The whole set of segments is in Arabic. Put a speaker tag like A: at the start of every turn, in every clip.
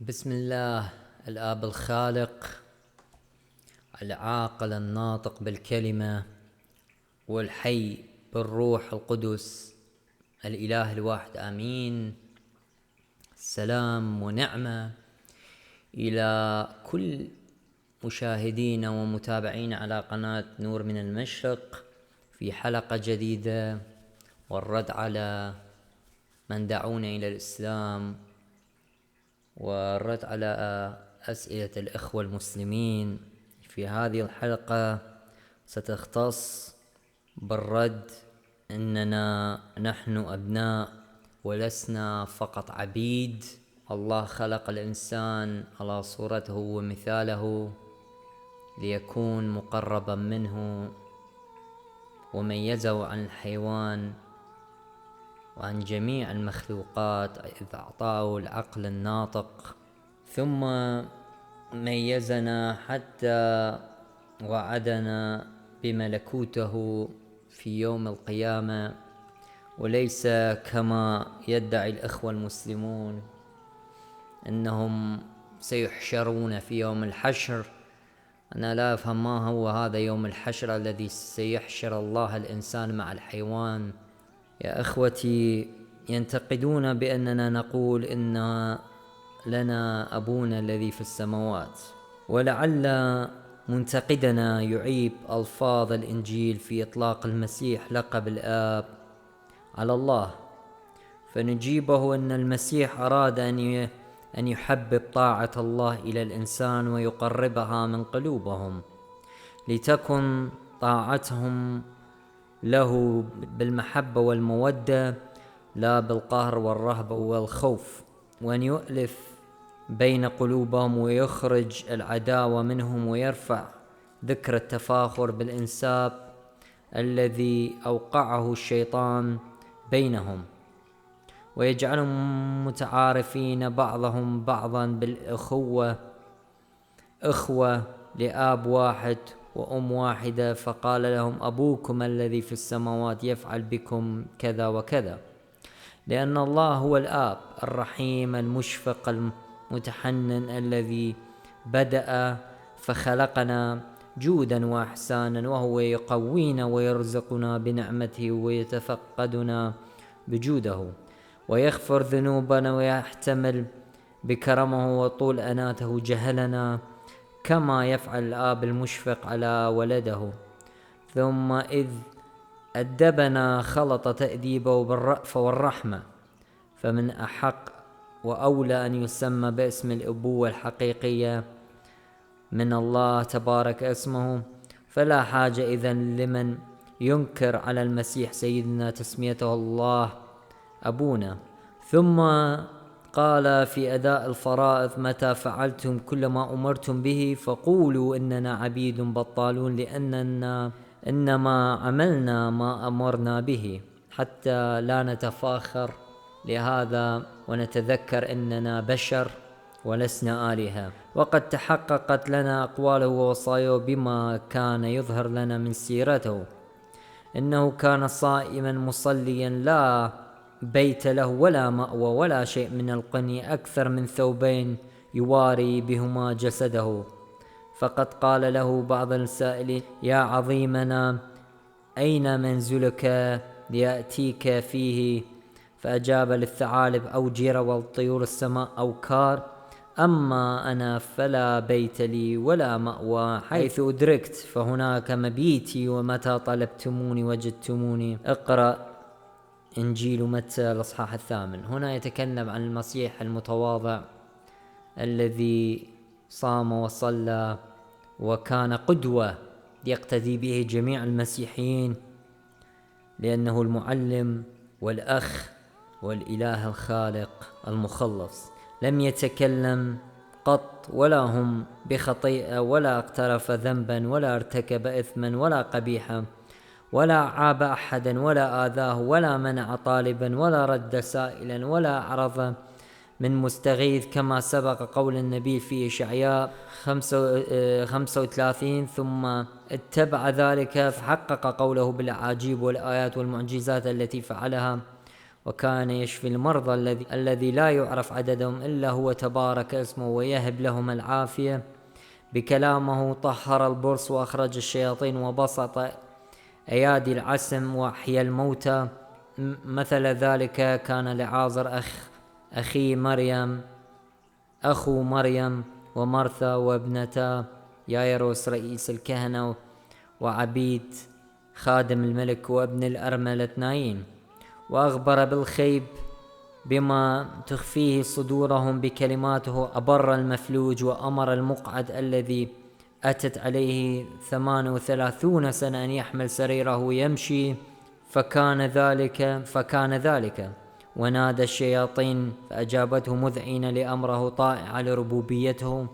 A: بسم الله الآب الخالق العاقل الناطق بالكلمة والحي بالروح القدس الإله الواحد آمين. سلام ونعمة إلى كل مشاهدين ومتابعين على قناة نور من المشرق في حلقة جديدة، والرد على من دعونا إلى الإسلام، والرد على أسئلة الإخوة المسلمين. في هذه الحلقة ستختص بالرد إننا نحن أبناء ولسنا فقط عبيد. الله خلق الإنسان على صورته ومثاله ليكون مقربا منه، وميزه عن الحيوان وعن جميع المخلوقات إذ أعطاه العقل الناطق، ثم ميزنا حتى وعدنا بملكوته في يوم القيامة، وليس كما يدعي الإخوة المسلمون أنهم سيحشرون في يوم الحشر. أنا لا أفهم ما هو هذا يوم الحشر الذي سيحشر الله الإنسان مع الحيوان. يا أخوتي، ينتقدون بأننا نقول إن لنا أبونا الذي في السماوات، ولعل منتقدنا يعيب ألفاظ الإنجيل في إطلاق المسيح لقب الآب على الله، فنجيبه أن المسيح أراد أن يحبب طاعة الله إلى الإنسان ويقربها من قلوبهم، لتكن طاعتهم له بالمحبة والمودة لا بالقهر والرهبة والخوف، وأن يؤلف بين قلوبهم ويخرج العداوة منهم ويرفع ذكر التفاخر بالإنساب الذي أوقعه الشيطان بينهم، ويجعلهم متعارفين بعضهم بعضا بالأخوة، أخوة لآب واحد وأم واحدة. فقال لهم: أبوكم الذي في السماوات يفعل بكم كذا وكذا، لأن الله هو الآب الرحيم المشفق المتحنن الذي بدأ فخلقنا جودا وإحسانا، وهو يقوينا ويرزقنا بنعمته ويتفقدنا بجوده، ويغفر ذنوبنا ويحتمل بكرمه وطول أناته جهلنا، كما يفعل الآب المشفق على ولده. ثم إذ أدبنا خلط تأديبه بالرأفة والرحمة، فمن أحق وأولى أن يسمى باسم الأبوة الحقيقية من الله تبارك اسمه، فلا حاجة إذن لمن ينكر على المسيح سيدنا تسميته الله أبونا. ثم قال في أداء الفرائض: متى فعلتم كل ما أمرتم به فقولوا إننا عبيد بطالون، لأننا إنما عملنا ما أمرنا به، حتى لا نتفاخر لهذا ونتذكر إننا بشر ولسنا آلهة. وقد تحققت لنا أقواله ووصاياه بما كان يظهر لنا من سيرته، إنه كان صائما مصليا، لا بيت له ولا مأوى ولا شيء من القني أكثر من ثوبين يواري بهما جسده. فقد قال له بعض السائلين: يا عظيمنا، أين منزلك ليأتيك فيه؟ فأجاب: للثعالب أوجرة والطيور السماء أوكار، أما أنا فلا بيت لي ولا مأوى، حيث أدركت فهناك مبيتي، ومتى طلبتموني وجدتموني. اقرأ إنجيل متى الإصحاح 8. هنا يتكلم عن المسيح المتواضع الذي صام وصلى وكان قدوة يقتدي به جميع المسيحيين، لأنه المعلم والأخ والإله الخالق المخلص. لم يتكلم قط ولا هم بخطيئة، ولا اقترف ذنبا، ولا ارتكب إثما ولا قبيحا، ولا عاب أحدا، ولا آذاه، ولا منع طالبا، ولا رد سائلا، ولا أعرض من مستغيث، كما سبق قول النبي في إشعياء 35: ثم اتبع ذلك فحقق قوله بالعجيب والآيات والمعجزات التي فعلها، وكان يشفي المرضى الذي لا يعرف عددهم إلا هو تبارك اسمه، ويهب لهم العافية. بكلامه طهر البرص وأخرج الشياطين وبسط أيادي العسم وأحيا الموتى. مثل ذلك كان لعازر أخو مريم ومرثا وابنتا يايروس رئيس الكهنة وعبيد خادم الملك وابن الأرملة نايين. وأخبر بالخيب بما تخفيه صدورهم بكلماته. أبر المفلوج وأمر المقعد الذي أتت عليه 38 سنة أن يحمل سريره يمشي، فكان ذلك. ونادى الشياطين فأجابته مذعنة لأمره طائعة لربوبيته،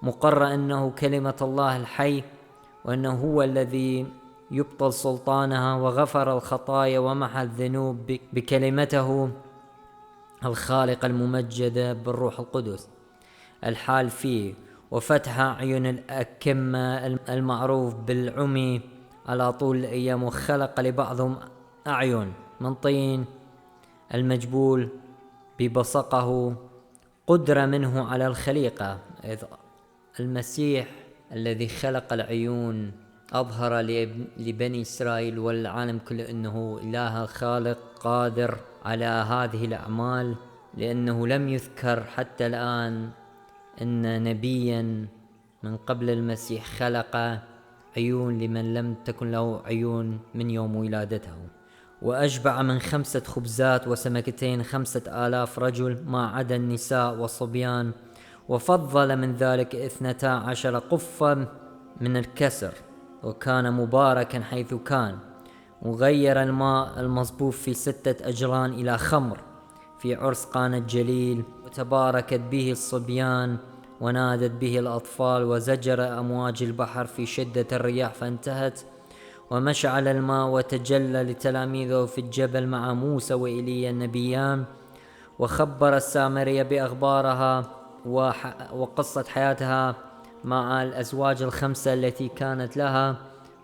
A: مقر أنه كلمة الله الحي، وأنه هو الذي يبطل سلطانها، وغفر الخطايا ومحى الذنوب بكلمته الخالقة الممجدة بالروح القدس الحال فيه، وفتح أعين الأكمة المعروف بالعمي على طول الأيام، وخلق لبعضهم أعين من طين المجبول ببصقه قدرة منه على الخليقة. إذ المسيح الذي خلق العيون أظهر لبني إسرائيل والعالم كله أنه إله خالق قادر على هذه الأعمال، لأنه لم يذكر حتى الآن أن نبيا من قبل المسيح خلق عيون لمن لم تكن له عيون من يوم ولادته. وأشبع من 5 خبزات وسمكتين 5000 رجل ما عدا النساء والصبيان، وفضل من ذلك 12 قفا من الكسر، وكان مباركا حيث كان. وغير الماء المصبوب في 6 أجران إلى خمر في عرس قانا الجليل، وتباركت به الصبيان ونادت به الأطفال. وزجر أمواج البحر في شدة الرياح فانتهت، ومشى على الماء وتجلى لتلاميذه في الجبل مع موسى وإيليا النبيان. وخبر السامرية بأخبارها وقصة حياتها مع الأزواج 5 التي كانت لها،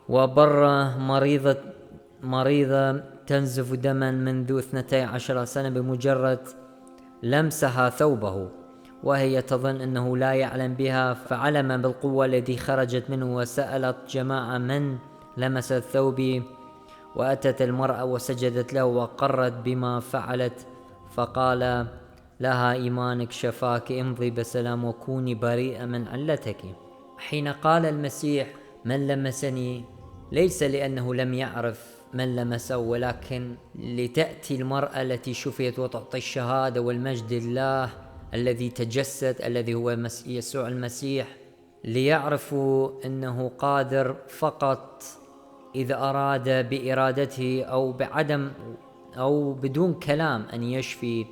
A: وبر مريضة تنزف دما منذ 12 سنة بمجرد لمسها ثوبه، وهي تظن أنه لا يعلم بها، فعلم بالقوة التي خرجت منه. وسألت جماعة من لمس ثوبي، وأتت المرأة وسجدت له وقرت بما فعلت، فقال لها إيمانك شفاك، امضي بسلام وكوني بريئة من علتك. حين قال المسيح من لمسني، ليس لأنه لم يعرف من لمسه، ولكن لتأتي المرأة التي شفيت وتعطي الشهادة والمجد لله الذي تجسد، الذي هو يسوع المسيح، ليعرفوا أنه قادر فقط إذا أراد بإرادته أو بعدم أو بدون كلام أن يشفي.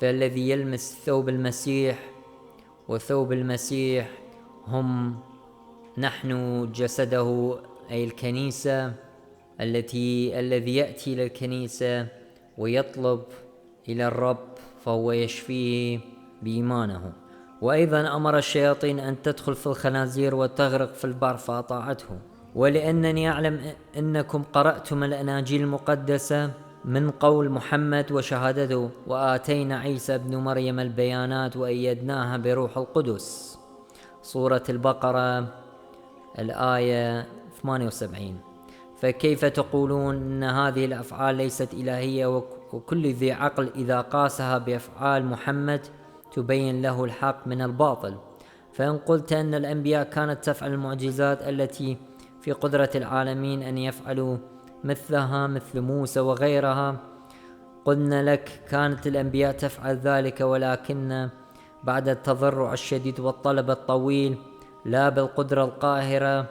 A: فالذي يلمس ثوب المسيح، وثوب المسيح هم نحن جسده، أي الكنيسة الذي يأتي إلى الكنيسة ويطلب إلى الرب فهو يشفيه بإيمانه. وأيضا أمر الشياطين أن تدخل في الخنازير وتغرق في البحر فأطاعته. ولأنني أعلم أنكم قرأتم الأناجيل المقدسة من قول محمد وشهادته، وآتينا عيسى ابن مريم البيانات وأيدناها بروح القدس. سورة البقرة الآية 78. فكيف تقولون أن هذه الأفعال ليست إلهية؟ وكل ذي عقل إذا قاسها بأفعال محمد تبين له الحق من الباطل. فإن قلت أن الأنبياء كانت تفعل المعجزات التي في قدرة العالمين أن يفعلوا مثلها مثل موسى وغيرها، قلنا لك كانت الأنبياء تفعل ذلك، ولكن بعد التضرع الشديد والطلب الطويل، لا بالقدرة القاهرة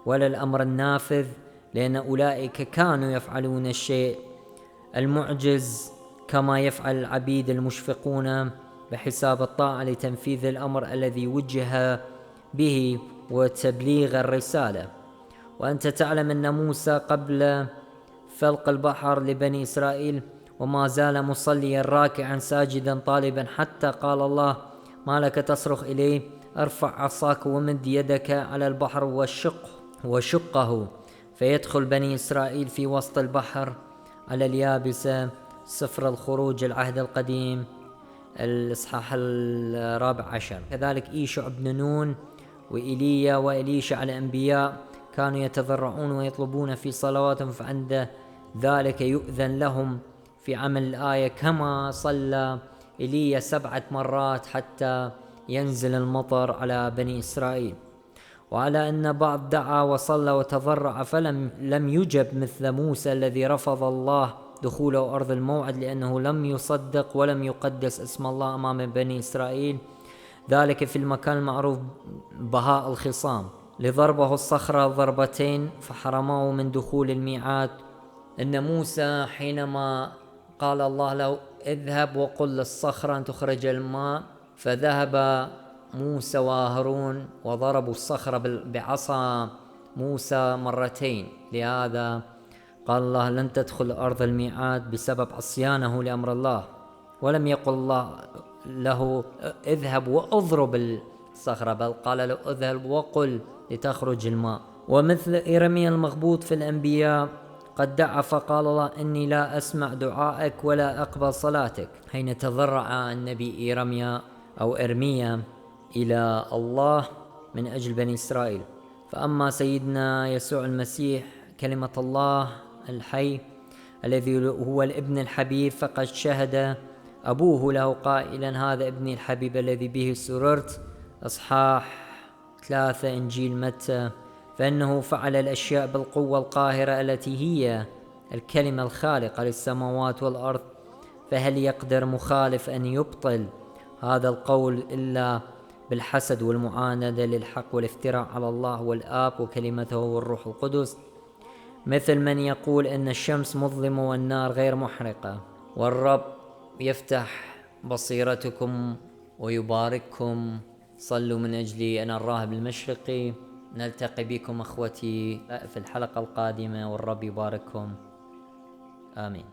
A: ولا الأمر النافذ، لأن أولئك كانوا يفعلون الشيء المعجز كما يفعل العبيد المشفقون بحساب الطاعة لتنفيذ الأمر الذي وجه به وتبليغ الرسالة. وأنت تعلم أن موسى قبل فلق البحر لبني إسرائيل وما زال مصليا راكعا ساجدا طالبا، حتى قال الله ما لك تصرخ إليه؟ ارفع عصاك ومد يدك على البحر وشقه، فيدخل بني إسرائيل في وسط البحر على اليابسة سفر الخروج العهد القديم الإصحاح 14. كذلك إيشع بن نون وإيليا وإليشع الأنبياء كانوا يتضرعون ويطلبون في صلواتهم، فعند ذلك يؤذن لهم في عمل الآية، كما صلى إيليا 7 مرات حتى ينزل المطر على بني إسرائيل. وعلى أن بعض دعا وصلى وتضرع فلم يجب، مثل موسى الذي رفض الله دخوله أرض الموعد لأنه لم يصدق ولم يقدس اسم الله أمام بني إسرائيل، ذلك في المكان المعروف بهاء الخصام، لضربه الصخرة ضربتين فحرمه من دخول الميعاد. إن موسى حينما قال الله له اذهب وقل للصخرة أن تخرج الماء، فذهب موسى وهارون وضربوا الصخرة بعصا موسى مرتين، لهذا قال الله لن تدخل أرض الميعاد بسبب عصيانه لأمر الله. ولم يقل الله له اذهب وأضرب الصخرة، بل قال له اذهب وقل لتخرج الماء. ومثل إيرميا المغبوط في الأنبياء قد دعا فقال الله إني لا أسمع دعائك ولا أقبل صلاتك، حين تضرع النبي إيرميا أو إرميا إلى الله من أجل بني إسرائيل. فأما سيدنا يسوع المسيح كلمة الله الحي الذي هو الابن الحبيب، فقد شهد أبوه له قائلا هذا ابني الحبيب الذي به سررت، إصحاح 3 إنجيل متى. فإنه فعل الأشياء بالقوة القاهرة التي هي الكلمة الخالقة للسماوات والأرض، فهل يقدر مخالف أن يبطل هذا القول إلا بالحسد والمعاندة للحق والافتراء على الله والآب وكلمته والروح القدس، مثل من يقول إن الشمس مظلمة والنار غير محرقة. والرب يفتح بصيرتكم ويبارككم. صلوا من أجلي أنا الراهب المشرقي. نلتقي بكم أخوتي في الحلقة القادمة، والرب يبارككم. آمين.